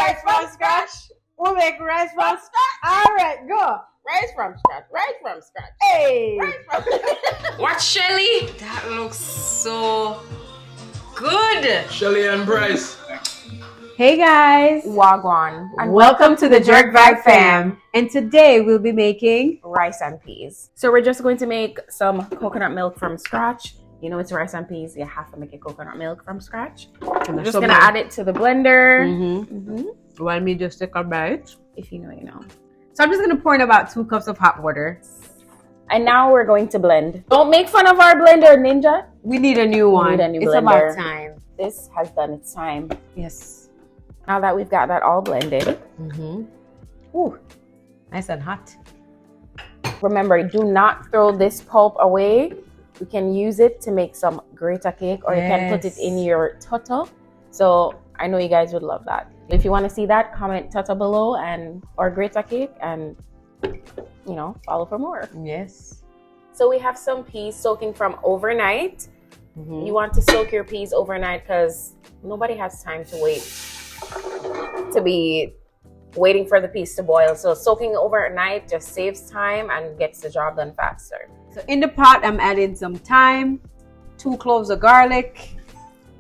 rice from scratch. We'll make rice from scratch. All right, go. Rice from scratch. Rice from scratch. Hey. Rice from What, Shelly? That looks so good. Shelly and Bryce. Hey guys. Wagwan. And welcome to the Jerk Vibe Fam. And today we'll be making rice and peas. So we're just going to make some coconut milk from scratch. You know, it's rice and peas. You have to make a coconut milk from scratch. I'm just going to add it to the blender. Want me just take a bite? If you know, you know. So I'm just going to pour in about 2 cups of hot water. And now we're going to blend. Don't make fun of our blender, Ninja. We need a new one. We need a new it's blender. about time. This has done its time. Yes. Now that we've got that all blended. Ooh, nice and hot. Remember, do not throw this pulp away. You can use it to make some grater cake, or you can put it in your toto. So I know you guys would love that. If you want to see that, comment toto below or grater cake, and you know, follow for more. Yes. So we have some peas soaking from overnight. You want to soak your peas overnight because nobody has time to wait to be waiting for the peas to boil. So soaking overnight just saves time and gets the job done faster. So in the pot, I'm adding some thyme, 2 cloves of garlic,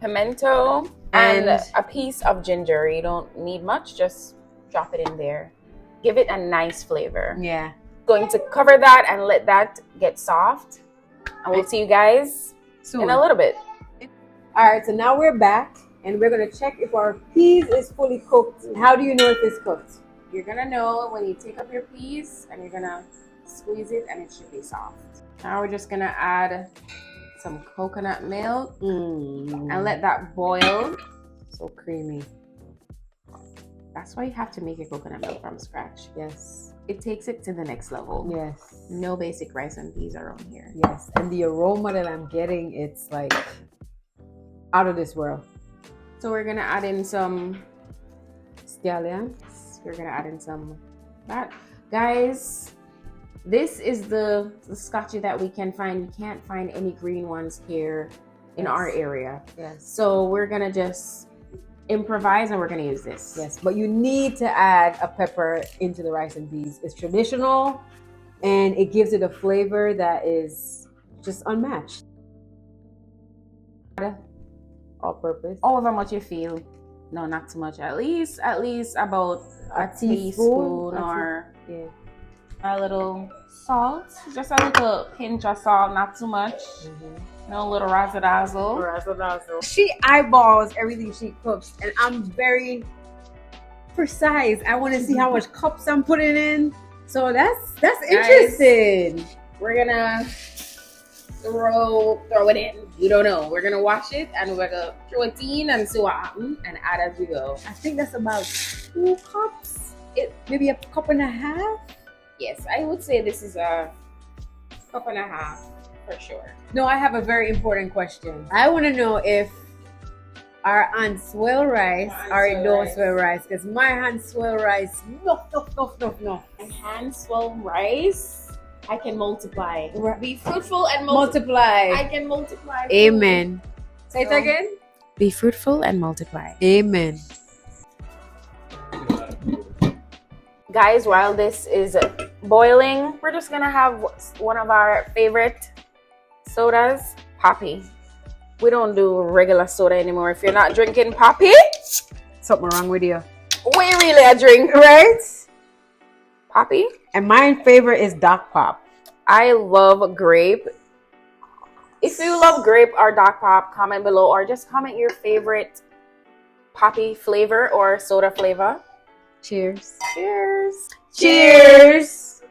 pimento, and a piece of ginger. You don't need much, just drop it in there. Give it a nice flavor. Yeah. Going to cover that and let that get soft. And we'll see you guys soon in a little bit. All right, so now we're back and we're gonna check if our peas is fully cooked. How do you know if it's cooked? You're gonna know when you take up your peas and you're gonna squeeze it and it should be soft. Now we're just gonna add some coconut milk and let that boil. So creamy. That's why you have to make your coconut milk from scratch. Yes. It takes it to the next level. Yes. No basic rice and peas around here. Yes. And the aroma that I'm getting, it's like out of this world. So we're gonna add in some scallion. We're gonna add in some that. Guys, this is the scotchy that we can find. You can't find any green ones here in our area. Yes. So we're gonna just improvise and we're gonna use this. Yes, but you need to add a pepper into the rice and peas. It's traditional and it gives it a flavor that is just unmatched. All purpose. However much you feel. No, not too much. At least about a teaspoon or a little salt. Just a little pinch of salt, not too much. No little razzle dazzle. She eyeballs everything she cooks, and I'm very precise. I want to see how much cups I'm putting in. So that's interesting. Guys, we're gonna throw it in. You don't know. We're gonna wash it and we're gonna throw it in and see what happens and add as we go. I think that's about 2 cups. Maybe a cup and a half. Yes, I would say this is a cup and a half for sure. No, I have a very important question. I want to know if our aunt swell rice or no swell rice, because my hand swell rice, no. And hand swell rice, I can multiply. Be fruitful and multiply. I can multiply. Amen. Say it again. Be fruitful and multiply. Amen. Guys, while this is boiling, we're just gonna have one of our favorite sodas, Poppy. We don't do regular soda anymore. If you're not drinking Poppy, something wrong with you. We really a drink, right? Poppy. And my favorite is Doc Pop. I love grape. If you love grape or Doc Pop, comment below or just comment your favorite Poppy flavor or soda flavor. Cheers. Cheers. Cheers.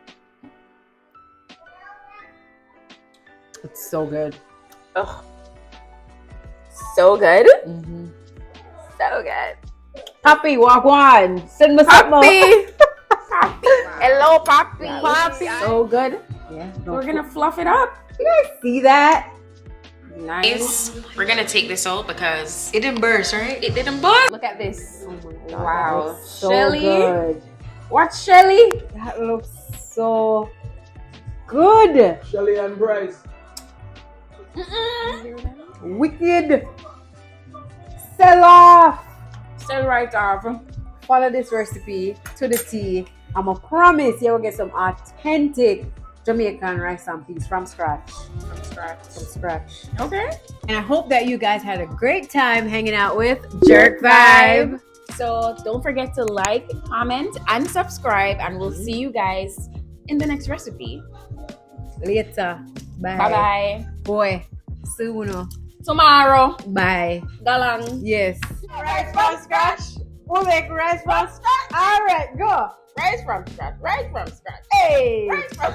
It's so good. Ugh. So good. So good. Poppy, walk one. Send me Poppy. Poppy. Hello, Poppy. Poppy. So good. Yeah. We're gonna fluff it up. You guys see that? Nice. We're gonna take this out because it didn't burst, right? It didn't burst. Look at this. Oh my God, wow. so Shelly. Good. What, Shelly? That looks so good. Shelly and Bryce. Wicked. Sell off. Sell right off. follow this recipe to the T. I'm gonna promise you will get some authentic Jamaican rice and peas from scratch. From scratch. Okay. And I hope that you guys had a great time hanging out with Jerk Vibe. So don't forget to like, comment, and subscribe, and we'll see you guys in the next recipe. Later. Bye. Bye-bye. Boy, soon. Tomorrow. Bye. Galang. Yes. Rice from scratch. We'll make rice from scratch. All right, go. Rice from scratch. Rice from scratch. Hey. Rice from